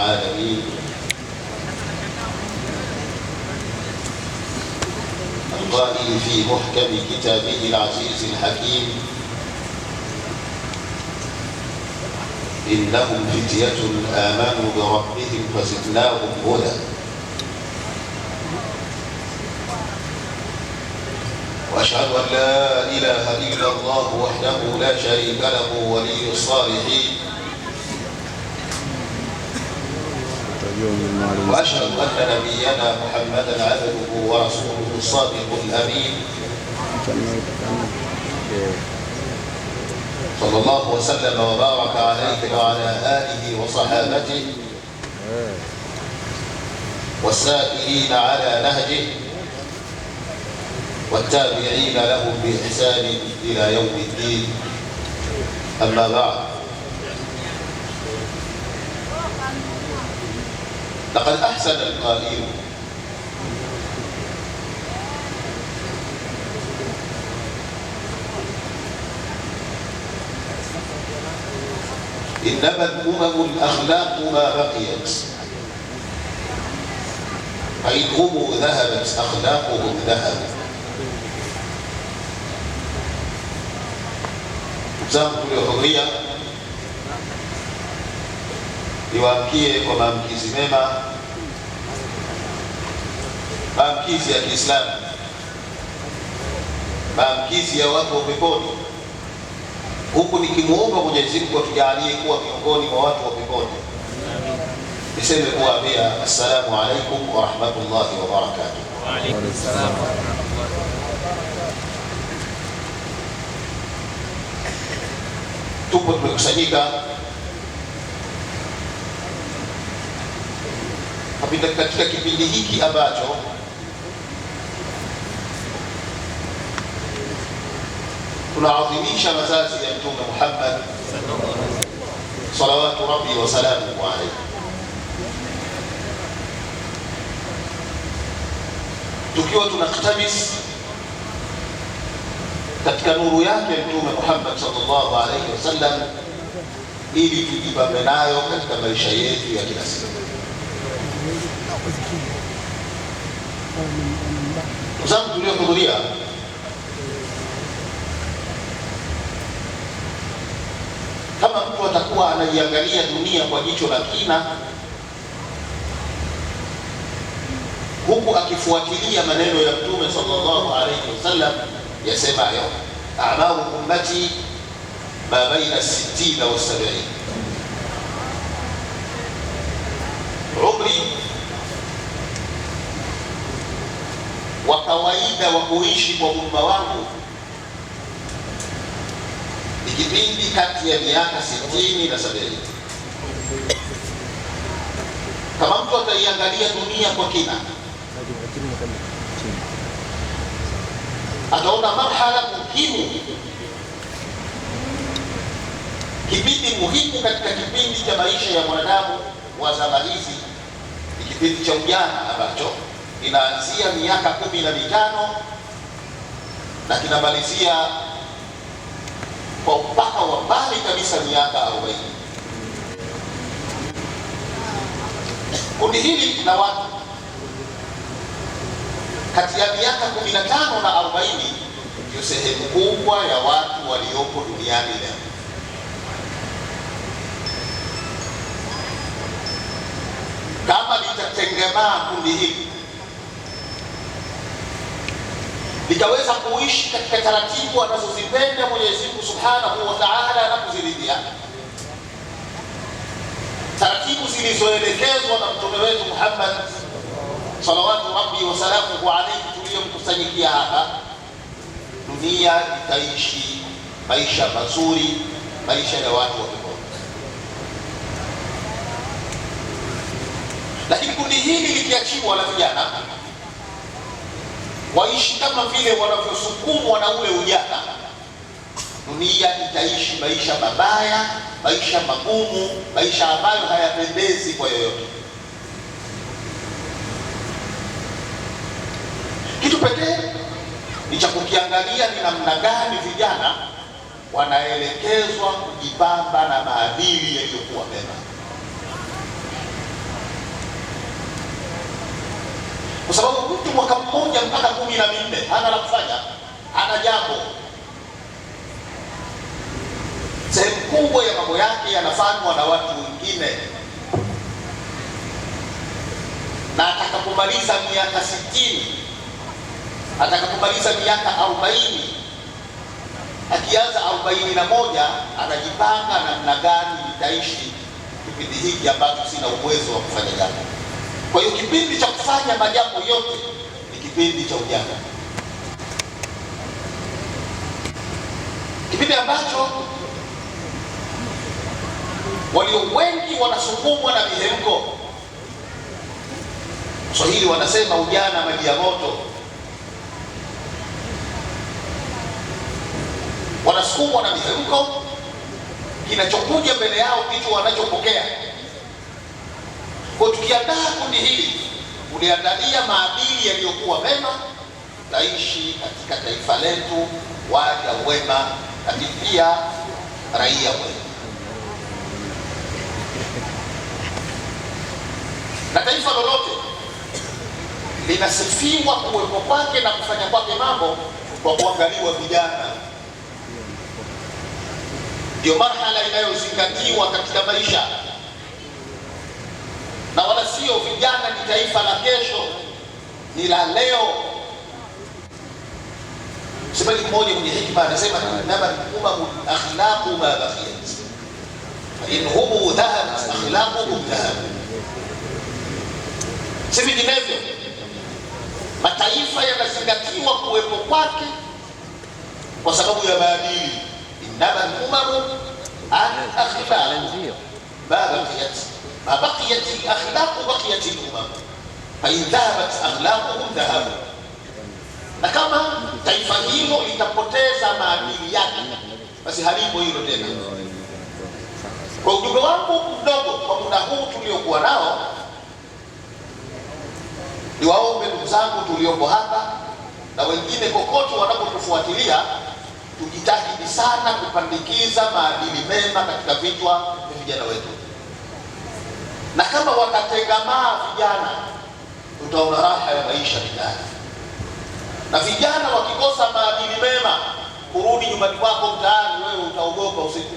العالمين. القائل في محكم كتابه العزيز الحكيم: إنهم فتية آمنوا بربهم فزدناهم هدى. وأشهد أن لا إله إلا الله وحده لا شريك له ولي الصالحين. وأشهد أن نبينا محمدا عبده ورسوله الصادق الأمين، صلى الله وسلم وبارك عليه وعلى آله وصحابته والسائرين على نهجه والتابعين لهم بإحسان إلى يوم الدين. أما بعد، لقد أحسن القائل: إنما الأمم الأخلاق ما بقيت، فإن هم ذهبت أخلاقهم ذهبت. zangu tuliohudhuria, niwaamkie kwa maamkizi mema, maamkizi ya Kiislamu, maamkizi ya watu wa peponi, huku nikimuomba Mwenyezi Mungu atujalie kuwa miongoni mwa watu wa peponi. Niseme kuwaambia assalamu alaikum wa rahmatullahi wa barakatuh. Wa alaikum salaam wa rahmatullahi. Tupo tumekusanyika katika kipindi hiki ambacho tunaadhimisha mazazi ya Mtume Muhammad salawatu rabbi wa salamuhu alayhi. Tukiwa tunaktabis katika nuru yake Mtume Muhammad sallallahu alayhi wasallam, ili tujipambe nayo katika maisha yetu ya kila siku. Zangu tuliohudhuria, kama mtu atakuwa anaiangalia dunia kwa jicho la kina, huku akifuatilia maneno ya Mtume sallallahu alayhi wasallam yasemayo: a'maru ummati ma baina 60 wa 70. Umri wa kawaida wa kuishi kwa umma wangu ni kipindi kati ya miaka 60 na 70. Kama mtu ataiangalia dunia kwa kina, ataona marhala muhimu, kipindi muhimu katika kipindi cha maisha ya mwanadamu wa zama hizi ni kipindi cha ujana ambacho inaanzia miaka 15 na kinamalizia kwa mpaka wa mbali kabisa miaka 40. Kundi hili la watu kati ya miaka 15 na 40 ndio sehemu kubwa ya watu waliopo duniani leo. Kama litatengemaa kundi hili likaweza kuishi katika taratibu anazozipenda Mwenyezi Mungu Subhanahu wa Ta'ala na kuziridhia, taratibu zilizoelekezwa na mtume wetu Muhammad salawatu rabbi wa salamuhu alayhi, tuliyomkusanyikia hapa, dunia itaishi maisha mazuri, maisha ya watu wa peponi. Lakini kundi hili likiachiwa na vijana waishi kama vile wanavyosukumwa na ule ujana, dunia itaishi maisha mabaya, maisha magumu, maisha ambayo hayapendezi kwa yoyote. Kitu pekee ni cha kukiangalia ni namna gani vijana wanaelekezwa kujipamba na maadili yaliyokuwa mema. kwa sababu mtu mwaka mmoja mpaka 14 hana la kufanya, hana jambo. Sehemu kubwa ya mambo yake yanafanywa na watu wengine, na atakapomaliza miaka 60, atakapomaliza miaka 40, akianza 41, anajipanga namna gani nitaishi kipindi hiki ambacho sina uwezo wa kufanya jambo. Kwa hiyo kipindi cha kufanya majambo yote ni kipindi cha ujana, kipindi ambacho walio wengi wanasukumwa na mihemko. Swahili wanasema ujana maji ya moto. Wanasukumwa na mihemko, kinachokuja mbele yao kitu wanachopokea. Kwa tukiandaa kundi hili, uliandalia maadili yaliyokuwa mema, taishi katika taifa letu waja wema, lakini pia raia wema. Na taifa lolote linasifiwa kuwepo kwake na kufanya kwake mambo kwa kuangaliwa vijana. Ndio marhala inayozingatiwa katika maisha, na wala sio vijana ni taifa la kesho, ni la leo. Sema mmoja mwenye hikma anasema, inama al-umamu akhlaqu ma baqiyat, in hum dhahabat akhlaquhum dhahab. Si vinginevyo, mataifa yanazingatiwa kuwepo kwake kwa sababu ya maadili. Inama al-umamu akhlaqu ma baqiyat, ma baqiyat al-akhlaq baqiyat al-umam, fa in dhahabat akhlaquhum dhahab. Na kama taifa hilo litapoteza maadili yake, basi halipo hilo tena. Kwa ujumbe wangu mdogo kwa muda huu tuliokuwa nao, niwaombe ndugu zangu tuliopo hapa na wengine kokote wanapotufuatilia, tujitahidi sana kupandikiza maadili mema katika vichwa vya vijana wetu. Na kama watatengamaa vijana, tutaona raha ya maisha vijana. Na vijana wakikosa maadili mema, kurudi nyumbani kwako mtaani, wewe utaogopa usiku.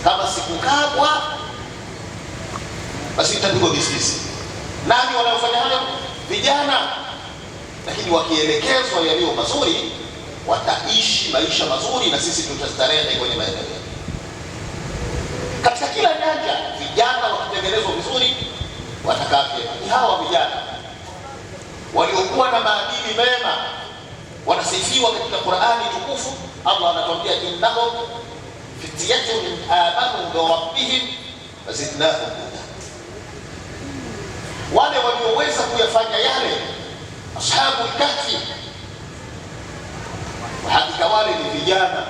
Kama sikukabwa, basi itapigwa bisisi. Nani wanaofanya hayo? Vijana. Lakini wakielekezwa yaliyo mazuri, wataishi maisha mazuri, na sisi tutastarehe kwenye maendeleo. Katika kila nyanja, vijana wakitengenezwa vizuri, watakaa vyema. Ni hawa vijana waliokuwa na maadili mema wanasifiwa katika Qur'ani tukufu. Allah anatuambia, innahum fityatun amanu bi rabbihim wazidnahum huda. Wale walioweza kuyafanya yale ashabul kahfi, hakika wale ni vijana.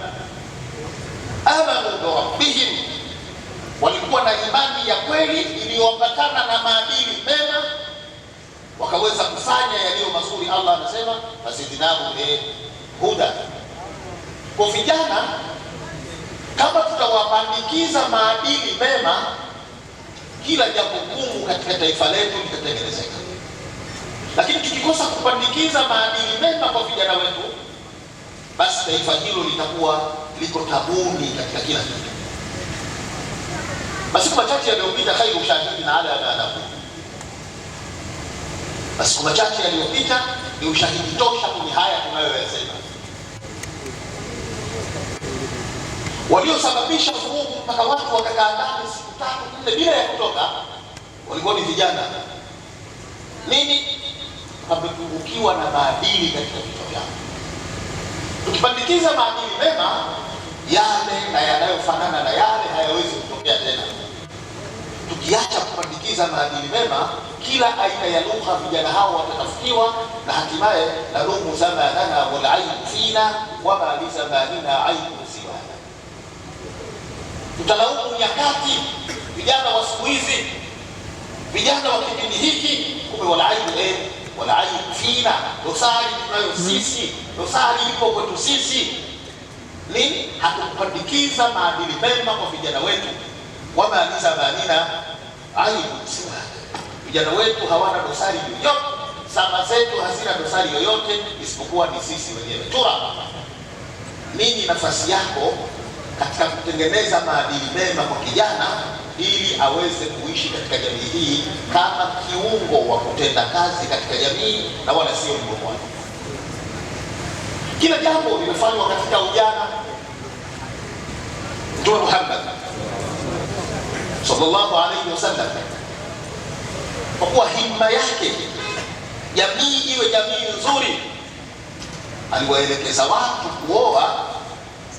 Amanu bi rabbihim, walikuwa na imani ya kweli iliyoambatana na maadili mema, wakaweza kufanya yaliyo mazuri. Allah anasema wazidnahum huda. Kwa vijana, kama tutawapandikiza maadili mema, kila jambo gumu katika taifa letu litatengenezeka. Lakini tukikosa kupandikiza maadili mema kwa vijana wetu, basi taifa hilo litakuwa liko tabuni katika kila kitu. Masiku machache yaliyopita, khairu shahidin ala ma naqul, masiku machache yaliyopita ni ushahidi tosha kwenye haya tunayoyasema. Waliosababisha vurugu mpaka watu wakakaa ndani siku 3 4 bila ya kutoka, walikuwa ni vijana. Nini? Wamepungukiwa na maadili katika vichwa vyao. Tukipandikiza maadili mema, yale na yanayofanana na yale hayawezi kutokea tena. Tukiacha kupandikiza maadili mema, kila aina ya lugha vijana hao watatafutiwa, na hatimaye nalumu zamanana wal aibu fina wama li zamanina aibu siwana. Tutalaumu nyakati, vijana wa siku hizi, vijana wa kipindi hiki, kumbe wal aibu fina, dosari tunayo sisi, dosari ipo kwetu sisi. Nini? Hatukupandikiza maadili mema kwa vijana wetu. Wama li zamanina aibu siwana. Vijana wetu hawana dosari yoyote, zama zetu hazina dosari yoyote, isipokuwa ni sisi wenyewe. Nini nafasi yako katika kutengeneza maadili mema kwa kijana ili aweze kuishi katika jamii hii kama kiungo wa kutenda kazi katika jamii na wala sio mgomoni? Kila jambo limefanywa katika ujana. Mtume Muhammad sallallahu alaihi wasallam, kwa kuwa himma yake jamii iwe jamii nzuri, aliwaelekeza watu kuoa,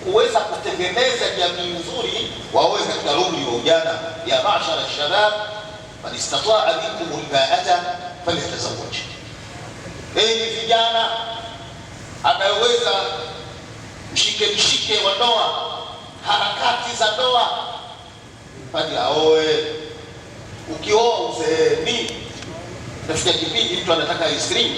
kuweza kutengeneza jamii nzuri, waoe katika umri wa ujana. Ya ma'shara shabab man istata'a minkum alba'ata falyatazawwaj, enyi vijana anayeweza mshike wa ndoa, harakati za ndoa, bali aoe. Ukioa uzeeni, nafika kipindi mtu anataka ice cream,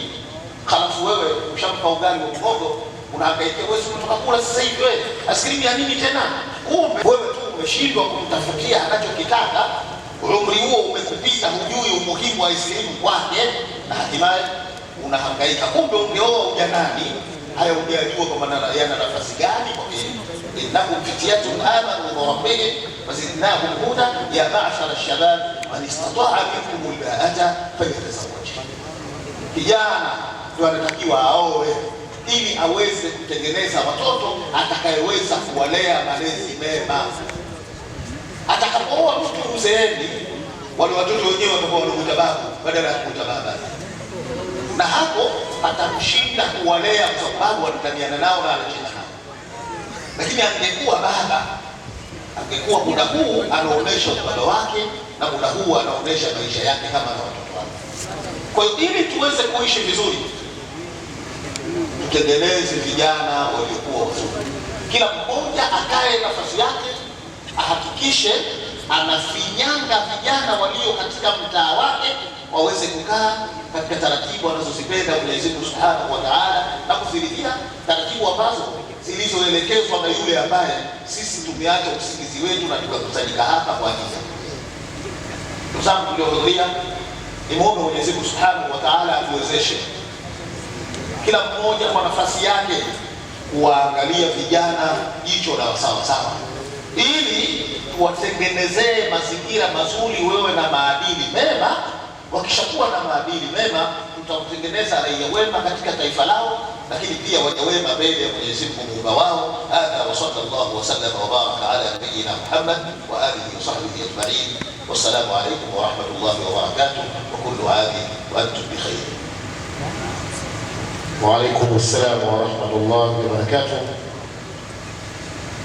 halafu wewe ushampa ugali wa mhogo, unahangaika wewe unataka kula sasa hivi, wewe ice cream ya nini tena? Kumbe wewe tu umeshindwa kumtafutia anachokitaka, umri huo umekupita, hujui umuhimu wa ice cream kwake, na hatimaye unahangaika. Kumbe ungeoa ujanani, haya ungejua kwamba yana nafasi gani kwa yeye. Innakum fityatun amanu wa rabbihim wazidnahum huda ya ma'shara shabab man istata'a minkum alba'ata falyatazawwaj. Kijana ndio anatakiwa aoe ili aweze kutengeneza watoto atakayeweza kuwalea malezi mema. Atakapooa mtu uzeeni, wale watoto wenyewe watakuwa wanamuita babu badala ya kuita baba, na hapo atamshinda kuwalea kwa sababu anataniana nao na anacheza nao. Lakini angekuwa baba, angekuwa muda huu anaonesha baba wake na muda huu anaonesha maisha yake kama na watoto wake. Kwa hiyo ili tuweze kuishi vizuri, tutengeneze vijana waliokuwa wazuri. Kila mmoja akae nafasi yake, ahakikishe anafinyanga vijana walio katika mtaa wake waweze kukaa katika taratibu wanazozipenda Mwenyezi Mungu Subhanahu wa Ta'ala, na kuziridhia taratibu ambazo zilizoelekezwa na yule ambaye sisi tumeacha usingizi wetu na tukakusanyika hapa kwa ajili yake. Ndugu zangu tuliohudhuria, nimuombe Mwenyezi Mungu Subhanahu wa Ta'ala atuwezeshe kila mmoja kwa nafasi yake kuwaangalia vijana jicho la sawa sawa, ili tuwatengenezee mazingira mazuri, wewe na maadili mema. Wakishakuwa na maadili mema, tutawatengeneza raia wema katika taifa lao, lakini pia waja wema mbele ya Mwenyezi Mungu muumba wao. Hadha wa sallallahu wa sallam wa baraka ala nabiyyina Muhammad wa alihi wa sahbihi ajma'in. Wassalamu alaykum wa rahmatullahi wa barakatuh, wa kullu aam wa antum bi khair. Wa alaykum assalam wa rahmatullahi wa barakatuh.